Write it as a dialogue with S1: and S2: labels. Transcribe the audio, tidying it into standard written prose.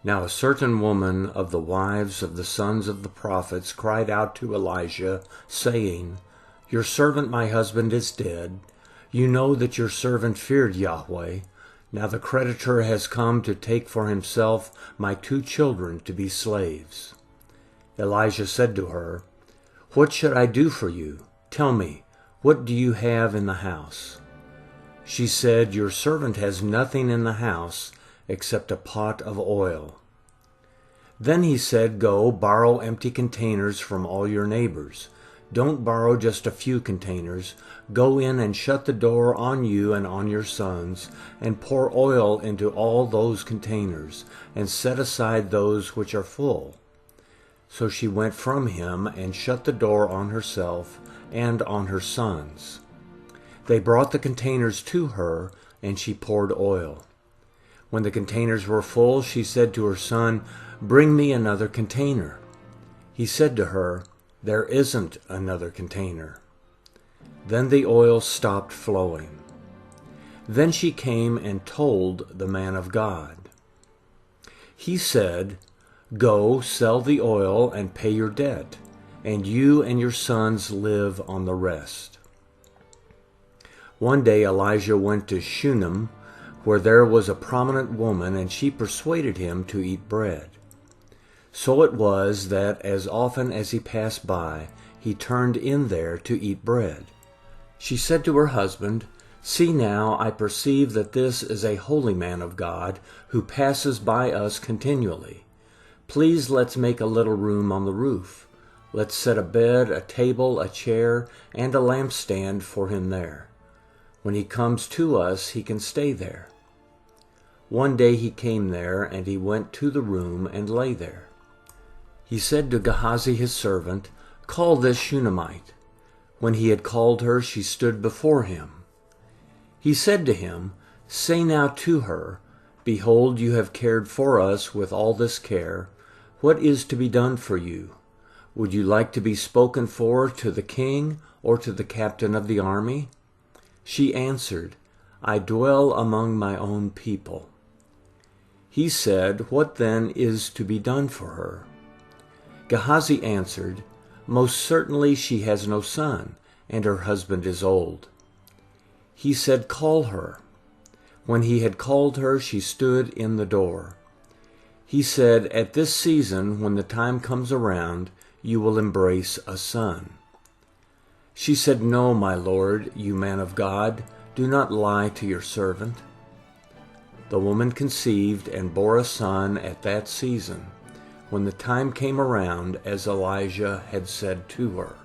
S1: Now a certain woman of the wives of the sons of the prophets cried out to Elijah, saying, Your servant my husband is dead. You know that your servant feared Yahweh. Now the creditor has come to take for himself my 2 children to be slaves. Elijah said to her, What should I do for you? Tell me, what do you have in the house? She said, Your servant has nothing in the house except a pot of oil. Then he said, Go, borrow empty containers from all your neighbors. Don't borrow just a few containers. Go in and shut the door on you and on your sons, and pour oil into all those containers, and set aside those which are full. So she went from him and shut the door on herself and on her sons. They brought the containers to her, and she poured oil. When the containers were full, she said to her son, Bring me another container. He said to her, There isn't another container. Then the oil stopped flowing. Then she came and told the man of God. He said, Go, sell the oil and pay your debt, and you and your sons live on the rest. One day Elijah went to Shunem, where there was a prominent woman, and she persuaded him to eat bread. So it was that as often as he passed by, he turned in there to eat bread. She said to her husband, See now, I perceive that this is a holy man of God, who passes by us continually. Please let's make a little room on the roof. Let's set a bed, a table, a chair, and a lampstand for him there. When he comes to us, he can stay there. One day he came there, and he went to the room and lay there. He said to Gehazi his servant, Call this Shunammite. When he had called her, she stood before him. He said to him, Say now to her, Behold, you have cared for us with all this care. What is to be done for you? Would you like to be spoken for to the king or to the captain of the army? She answered, I dwell among my own people. He said, What then is to be done for her? Gehazi answered, Most certainly she has no son, and her husband is old. He said, Call her. When he had called her, she stood in the door. He said, At this season, when the time comes around, you will embrace a son. She said, No, my lord, you man of God, do not lie to your servant. The woman conceived and bore a son at that season, when the time came around as Elijah had said to her.